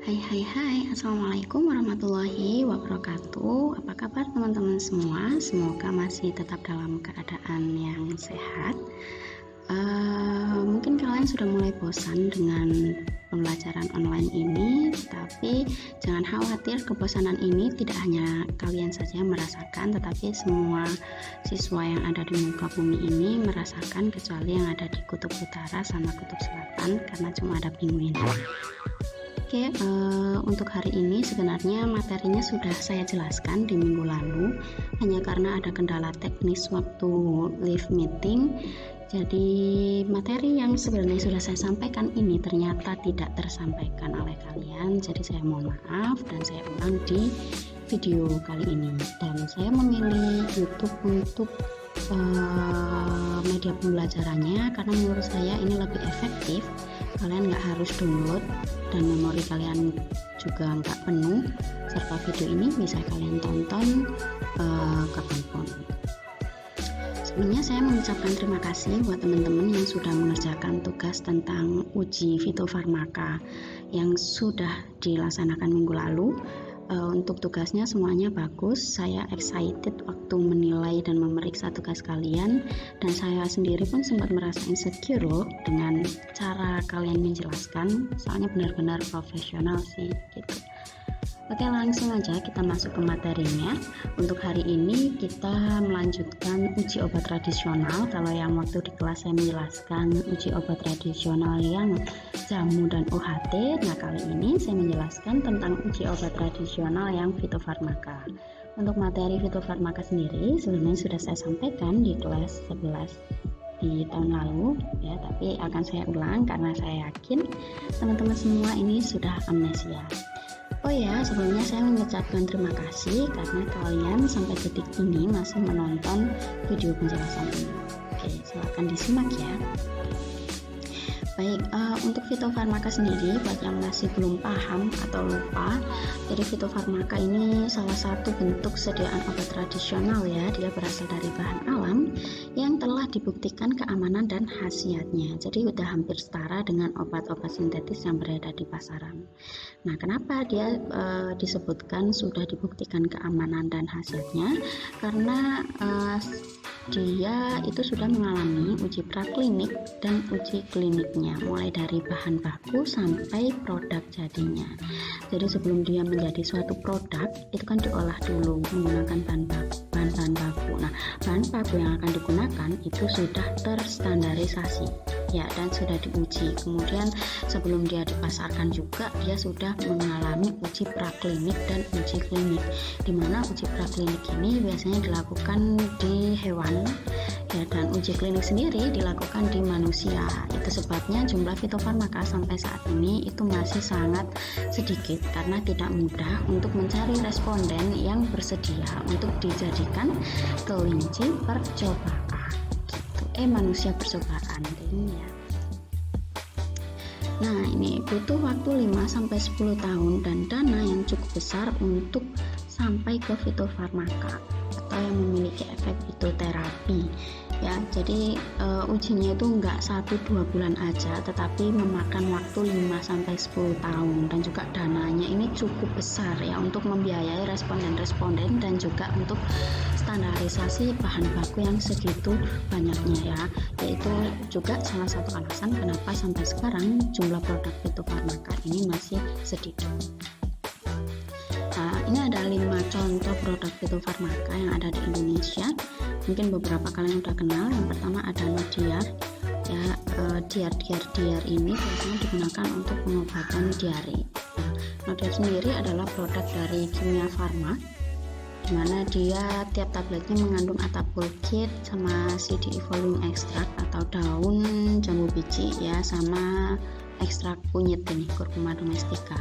Hai, Assalamualaikum warahmatullahi wabarakatuh. Apa kabar teman-teman semua? Semoga masih tetap dalam keadaan yang sehat. Mungkin kalian sudah mulai bosan dengan pembelajaran online ini, tapi jangan khawatir, kebosanan ini tidak hanya kalian saja merasakan, tetapi semua siswa yang ada di muka bumi ini merasakan, kecuali yang ada di kutub utara sama kutub selatan, karena cuma ada penguin. Oke, untuk hari ini sebenarnya materinya sudah saya jelaskan di minggu lalu, hanya karena ada kendala teknis waktu live meeting. Jadi materi yang sebenarnya sudah saya sampaikan ini ternyata tidak tersampaikan oleh kalian. Jadi saya mohon maaf dan saya ulang di video kali ini. Dan saya memilih YouTube untuk media pembelajarannya karena menurut saya ini lebih efektif. Kalian nggak harus download dan memori kalian juga nggak penuh, serta video ini bisa kalian tonton kapanpun. Sebelumnya saya mengucapkan terima kasih buat teman-teman yang sudah mengerjakan tugas tentang uji fitofarmaka yang sudah dilaksanakan minggu lalu. Untuk tugasnya semuanya bagus, saya excited waktu menilai dan memeriksa tugas kalian, dan saya sendiri pun sempat merasa insecure loh dengan cara kalian menjelaskan, soalnya benar-benar profesional sih gitu. Oke, langsung aja kita masuk ke materinya. Untuk hari ini kita melanjutkan uji obat tradisional. Kalau yang waktu di kelas saya menjelaskan uji obat tradisional yang jamu dan UHT, nah kali ini saya menjelaskan tentang uji obat tradisional yang fitofarmaka. Untuk materi fitofarmaka sendiri sebenarnya sudah saya sampaikan di kelas 11 di tahun lalu ya, tapi akan saya ulang karena saya yakin teman-teman semua ini sudah amnesia. Oh ya, sebelumnya saya mengucapkan terima kasih karena kalian sampai detik ini masih menonton video penjelasan ini. Oke, silakan disimak ya. Baik, untuk fitofarmaka sendiri, buat yang masih belum paham atau lupa, jadi fitofarmaka ini salah satu bentuk sediaan obat tradisional ya. Dia berasal dari bahan alam yang telah dibuktikan keamanan dan khasiatnya. Jadi udah hampir setara dengan obat-obat sintetis yang berada di pasaran. Nah, kenapa dia disebutkan sudah dibuktikan keamanan dan khasiatnya? Karena dia itu sudah mengalami uji praklinik dan uji kliniknya, mulai dari bahan baku sampai produk jadinya. Jadi sebelum dia menjadi suatu produk, itu kan diolah dulu menggunakan bahan baku. Nah, bahan baku yang akan digunakan itu sudah terstandarisasi ya, dan sudah diuji. Kemudian sebelum dia dipasarkan juga dia sudah mengalami uji praklinik dan uji klinik, dimana uji praklinik ini biasanya dilakukan di hewan ya, dan uji klinik sendiri dilakukan di manusia. Itu sebabnya jumlah fitofarmaka sampai saat ini itu masih sangat sedikit karena tidak mudah untuk mencari responden yang bersedia untuk dijadikan kelinci percobaan gitu. Manusia percobaan ini ya. Nah, ini butuh waktu 5-10 tahun dan dana yang cukup besar untuk sampai ke fitofarmaka atau yang memiliki efek fitoterapi ya. Jadi ujinya itu enggak 1-2 bulan aja, tetapi memakan waktu 5-10 tahun, dan juga dananya ini cukup besar ya untuk membiayai responden-responden dan juga untuk standarisasi bahan baku yang segitu banyaknya ya. Yaitu juga salah satu alasan kenapa sampai sekarang jumlah produk fitofarmaka ini masih sedikit. Nah, ini ada 5 contoh produk fitofarmaka yang ada di Indonesia. Mungkin beberapa kalian udah kenal. Yang pertama ada Nodiar ya. Diar ini biasanya digunakan untuk pengobatan diare. Nah, Nodiar sendiri adalah produk dari Kimia Farma, dimana dia tiap tabletnya mengandung atapulgit sama CD volume extract atau daun jambu biji ya, sama ekstrak kunyit ini, Curcuma domestica,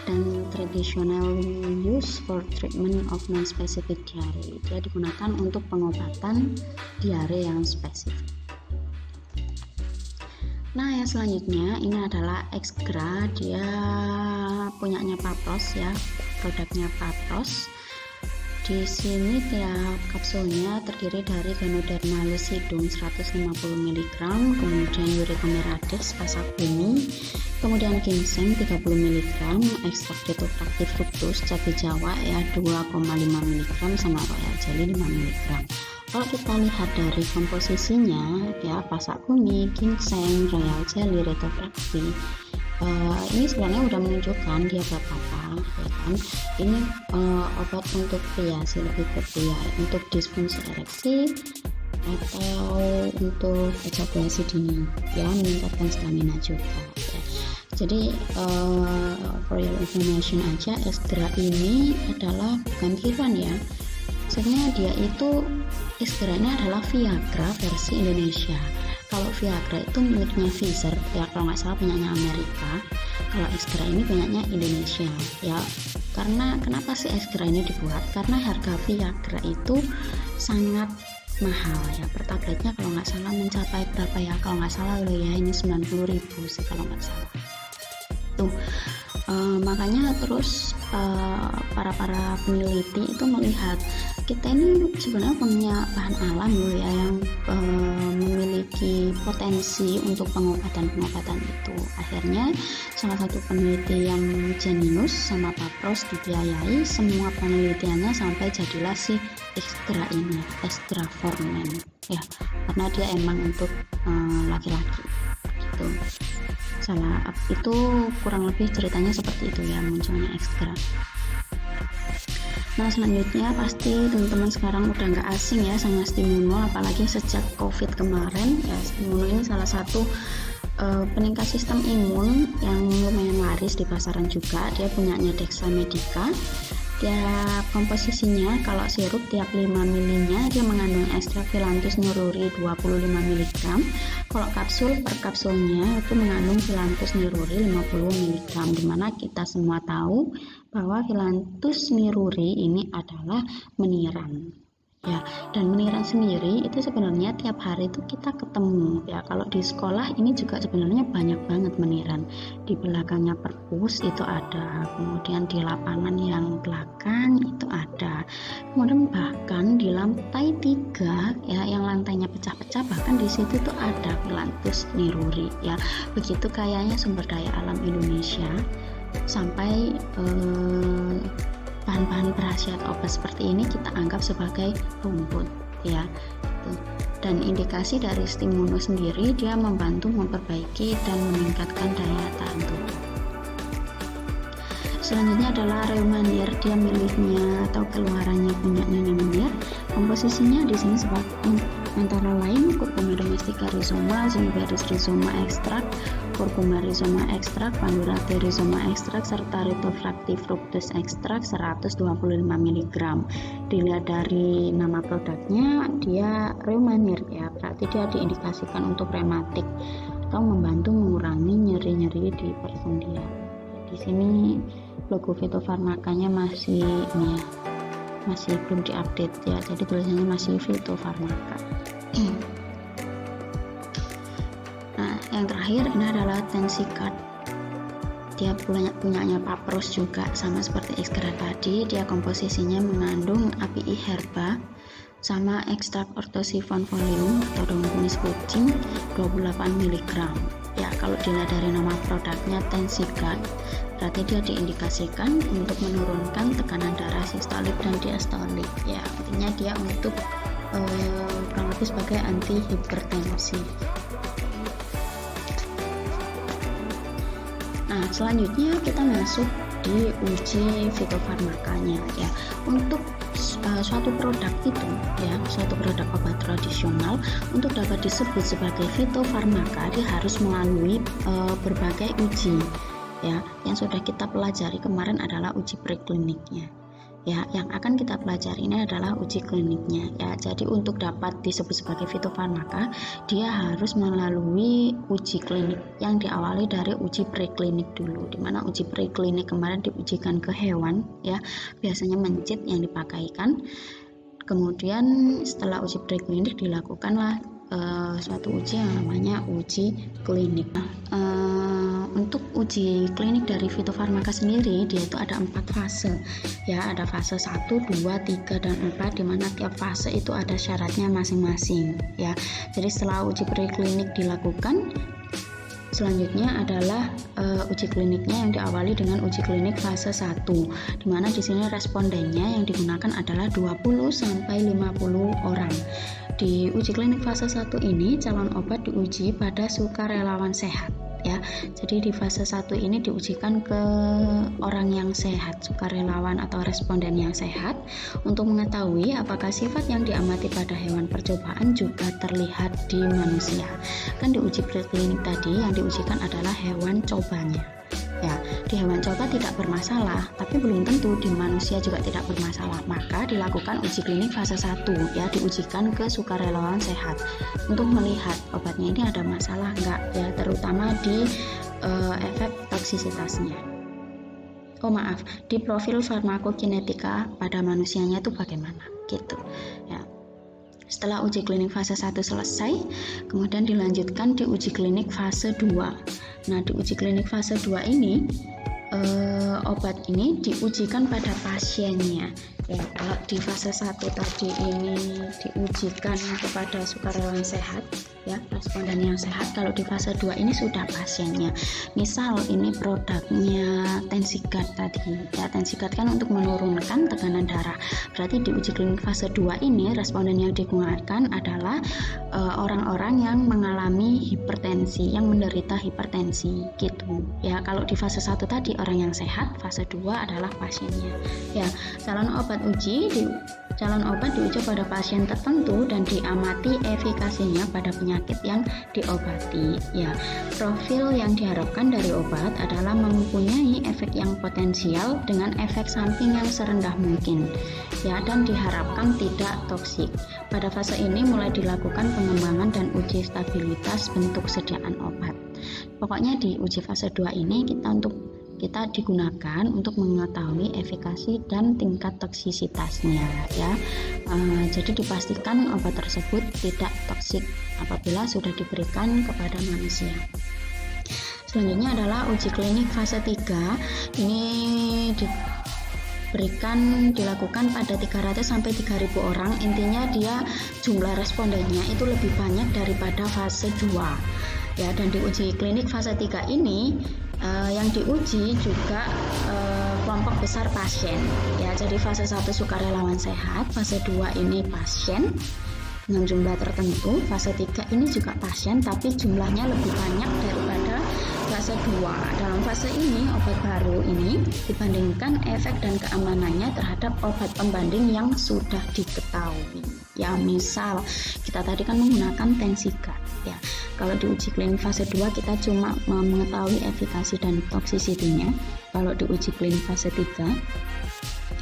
dan traditional use for treatment of non-specific diare. Dia digunakan untuk pengobatan diare yang spesifik. Nah, yang selanjutnya ini adalah Exgra. Dia punyanya Papros ya, produknya Papros. Di sini tiap kapsulnya terdiri dari Ganoderma lucidum 150 mg, kemudian Eurythromeradix pasak bumi, kemudian ginseng 30 mg, ekstrak detofraktif fructus cabai Jawa ya 2,5 mg sama royal jelly 5 mg. Kalau kita lihat dari komposisinya ya pasak bumi, ginseng, royal jelly, retofraktif, ini sebenarnya udah menunjukkan dia berapa ya kan. Ini obat untuk pria sih, lebih ke pria, untuk disfungsi ereksi atau untuk ejakulasi dini ya, meningkatkan stamina juga ya. Jadi for your information aja, Esdra ini adalah bukan tiruan ya, sebenarnya dia itu istilahnya adalah Viagra versi Indonesia. Kalau Viagra itu miliknya Pfizer ya, kalau nggak salah punyanya Amerika. Kalau Esdra ini punyanya Indonesia ya. Karena kenapa sih Esdra ini dibuat? Karena harga Viagra itu sangat mahal ya, per tabletnya kalau nggak salah mencapai berapa ya, kalau nggak salah loh ya, ini 90.000 sih kalau nggak salah tuh. Makanya terus para peneliti itu melihat kita ini sebenarnya punya bahan alam loh ya, yang memiliki potensi untuk pengobatan itu. Akhirnya salah satu peneliti yang jenius sama Papros dibiayai semua penelitiannya sampai jadilah si Esdra ini, Esdra for Men ya, karena dia emang untuk laki-laki gitu. Salah itu kurang lebih ceritanya seperti itu ya, munculnya Esdra. Nah selanjutnya pasti teman-teman sekarang udah nggak asing ya sama Stimuno, apalagi sejak COVID kemarin ya. Stimuno ini salah satu peningkat sistem imun yang lumayan laris di pasaran juga. Dia punyanya Dexa Medica. Tiap komposisinya, kalau sirup tiap 5 milinya dia mengandung ekstrak Phyllanthus niruri 25 mg. Kalau kapsul, per kapsulnya itu mengandung Phyllanthus niruri 50 mg, dimana kita semua tahu bahwa Phyllanthus niruri ini adalah meniran ya, dan meniran sendiri itu sebenarnya tiap hari itu kita ketemu ya. Kalau di sekolah ini juga sebenarnya banyak banget meniran, di belakangnya perpus itu ada, kemudian di lapangan yang belakang itu ada, kemudian bahkan di lantai 3 ya, yang lantainya pecah-pecah, bahkan di situ tuh ada Phyllanthus niruri ya. Begitu kayaknya sumber daya alam Indonesia, sampai bahan-bahan berkhasiat obat seperti ini kita anggap sebagai rumput ya gitu. Dan indikasi dari Stimuno sendiri, dia membantu memperbaiki dan meningkatkan daya tahan tubuh. Selanjutnya adalah Reumanir, dia miliknya atau keluarannya punyanya Menir. Komposisinya di sini sebagai antara lain Curcuma domestica rhizoma, Zingiberis rhizoma ekstrak, Curcuma rhizoma ekstrak, Pandurate rhizoma ekstrak, serta Retofractive fructus ekstrak 125 mg. Dilihat dari nama produknya, dia Reumanir ya, berarti dia diindikasikan untuk rematik atau membantu mengurangi nyeri-nyeri di persendian. Di sini logo fitofarmakanya masih ini ya, masih belum diupdate ya, jadi tulisannya masih fitofarmaka. Nah yang terakhir ini adalah Tensikat, dia punyanya Papros juga, sama seperti Esdra tadi. Dia komposisinya mengandung API herba sama ekstrak ortosifon folium atau daun kumis kucing 28 mg ya. Kalau dilihat dari nama produknya Tensikat, berarti dia diindikasikan untuk menurunkan tekanan darah sistolik dan diastolik ya, artinya dia untuk kurang lebih sebagai anti hipertensi. Nah selanjutnya kita masuk di uji fitofarmakanya ya. Untuk suatu produk itu ya, suatu produk obat tradisional untuk dapat disebut sebagai fitofarmaka, dia harus melalui berbagai uji ya. Yang sudah kita pelajari kemarin adalah uji prekliniknya ya. Yang akan kita pelajari ini adalah uji kliniknya ya. Jadi untuk dapat disebut sebagai fitofarmaka, dia harus melalui uji klinik yang diawali dari uji preklinik dulu, dimana uji preklinik kemarin diujikan ke hewan ya, biasanya mencit yang dipakaikan. Kemudian setelah uji preklinik dilakukanlah suatu uji yang namanya uji klinik. Untuk uji klinik dari fitofarmaka sendiri, dia itu ada 4 fase ya, ada fase 1, 2, 3, dan 4, dimana tiap fase itu ada syaratnya masing-masing ya. Jadi setelah uji preklinik dilakukan, selanjutnya adalah uji kliniknya yang diawali dengan uji klinik fase 1, dimana di sini respondennya yang digunakan adalah 20-50 orang. Di uji klinik fase 1 ini calon obat diuji pada sukarelawan sehat ya. Jadi di fase 1 ini diujikan ke orang yang sehat, sukarelawan atau responden yang sehat, untuk mengetahui apakah sifat yang diamati pada hewan percobaan juga terlihat di manusia. Kan di uji preklinik tadi yang diujikan adalah hewan cobanya ya. Di hewan coba tidak bermasalah, tapi belum tentu di manusia juga tidak bermasalah. Maka dilakukan uji klinik fase 1 ya, diujikan ke sukarelawan sehat untuk melihat obatnya ini ada masalah enggak ya, terutama di efek toksisitasnya. Di profil farmakokinetika pada manusianya itu bagaimana gitu ya. Setelah uji klinik fase 1 selesai, kemudian dilanjutkan di uji klinik fase 2. Nah, di uji klinik fase 2 ini obat ini diujikan pada pasiennya ya. Kalau di fase 1 tadi ini diujikan kepada sukarelawan sehat ya, responden yang sehat. Kalau di fase 2 ini sudah pasiennya. Misal ini produknya Tensigat tadi ya, Tensigat kan untuk menurunkan tekanan darah. Berarti di uji klinik fase 2 ini responden yang digunakan adalah orang-orang yang mengalami hipertensi, yang menderita hipertensi gitu ya. Kalau di fase 1 tadi orang yang sehat, fase 2 adalah pasiennya ya. Calon obat diuji pada pasien tertentu dan diamati efikasinya pada penyakit yang diobati ya. Profil yang diharapkan dari obat adalah mempunyai efek yang potensial dengan efek samping yang serendah mungkin ya, dan diharapkan tidak toksik. Pada fase ini mulai dilakukan pengembangan dan uji stabilitas bentuk sediaan obat. Pokoknya di uji fase 2 ini kita digunakan untuk mengetahui efikasi dan tingkat toksisitasnya ya. Jadi dipastikan obat tersebut tidak toksik apabila sudah diberikan kepada manusia. Selanjutnya adalah uji klinik fase 3. Ini dilakukan pada 300 sampai 3.000 orang. Intinya dia jumlah respondennya itu lebih banyak daripada fase 2 ya. Dan di uji klinik fase 3 ini yang diuji juga kelompok besar pasien ya. Jadi fase 1 sukarelawan sehat, fase 2 ini pasien dengan jumlah tertentu, fase 3 ini juga pasien tapi jumlahnya lebih banyak daripada fase 2. Dalam fase ini obat baru ini dibandingkan efek dan keamanannya terhadap obat pembanding yang sudah diketahui ya. Misal kita tadi kan menggunakan Tensigat ya. Kalau di uji klinik fase 2 kita cuma mengetahui efikasi dan toksisitinya. Kalau di uji klinik fase 3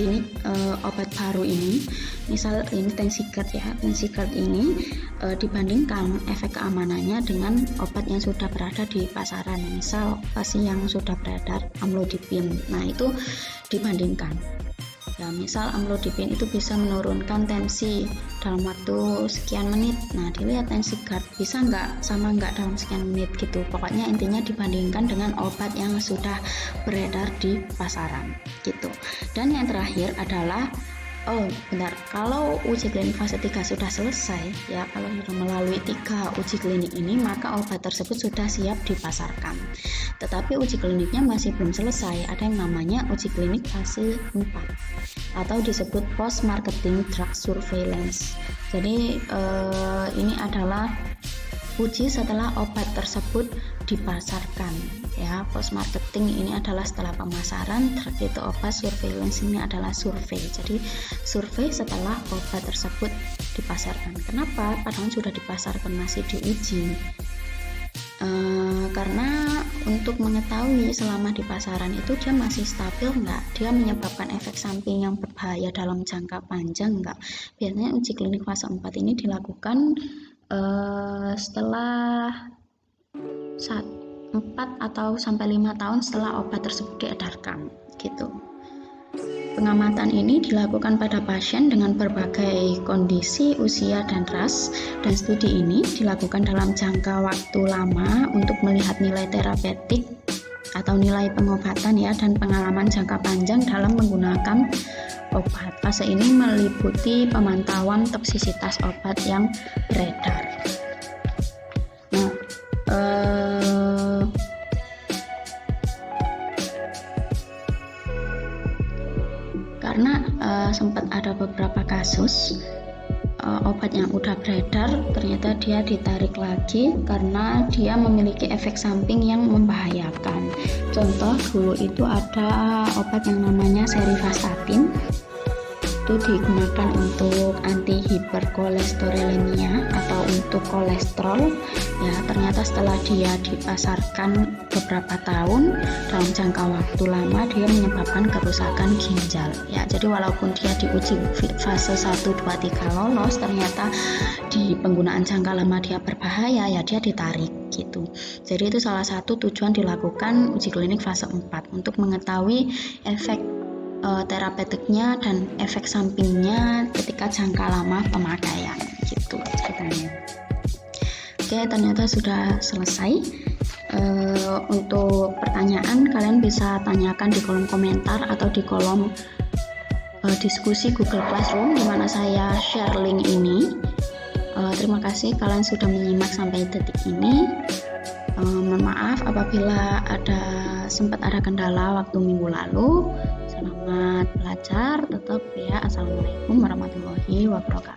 ini obat baru ini, misal ini Tensigat ya, Tensigat ini dibandingkan efek keamanannya dengan obat yang sudah berada di pasaran. Misal pasti yang sudah beredar amlodipin, nah itu dibandingkan ya. Misal amlodipin itu bisa menurunkan tensi dalam waktu sekian menit, nah dilihat Tensigat bisa nggak, sama nggak dalam sekian menit gitu. Pokoknya intinya dibandingkan dengan obat yang sudah beredar di pasaran gitu. Dan yang terakhir adalah kalau uji klinik fase 3 sudah selesai ya, kalau sudah melalui 3 uji klinik ini, maka obat tersebut sudah siap dipasarkan. Tetapi uji kliniknya masih belum selesai, ada yang namanya uji klinik fase 4 atau disebut post marketing drug surveillance. Jadi ini adalah uji setelah obat tersebut dipasarkan ya. Post marketing ini adalah setelah pemasaran, itu obat, surveillance ini adalah survei. Jadi survei setelah obat tersebut dipasarkan. Kenapa? Padahal sudah dipasarkan masih diuji. Karena untuk mengetahui selama di pasaran itu dia masih stabil enggak, dia menyebabkan efek samping yang berbahaya dalam jangka panjang enggak. Biasanya uji klinik fase 4 ini dilakukan setelah 4 atau sampai 5 tahun setelah obat tersebut diedarkan gitu. Pengamatan ini dilakukan pada pasien dengan berbagai kondisi, usia, dan ras, dan studi ini dilakukan dalam jangka waktu lama untuk melihat nilai terapeutik atau nilai pengobatan ya, dan pengalaman jangka panjang dalam menggunakan obat. Fase ini meliputi pemantauan toksisitas obat yang beredar. Nah, karena sempat ada beberapa kasus obat yang udah beredar ternyata dia ditarik lagi karena dia memiliki efek samping yang membahayakan. Contoh dulu itu ada obat yang namanya serivastatin, itu digunakan untuk anti hiperkolesterolemia atau untuk kolesterol ya. Ternyata setelah dia dipasarkan beberapa tahun dalam jangka waktu lama dia menyebabkan kerusakan ginjal ya. Jadi walaupun dia diuji fase 1, 2, 3 lolos, ternyata di penggunaan jangka lama dia berbahaya ya, dia ditarik gitu. Jadi itu salah satu tujuan dilakukan uji klinik fase 4 untuk mengetahui efek terapeutiknya dan efek sampingnya ketika jangka lama pemakaian gitu ceritanya. Oke, ternyata sudah selesai. Untuk pertanyaan kalian bisa tanyakan di kolom komentar atau di kolom diskusi Google Classroom di mana saya share link ini. Terima kasih kalian sudah menyimak sampai detik ini. Mohon maaf apabila sempat ada kendala waktu minggu lalu. Selamat belajar, tetap ya. Assalamualaikum warahmatullahi wabarakatuh.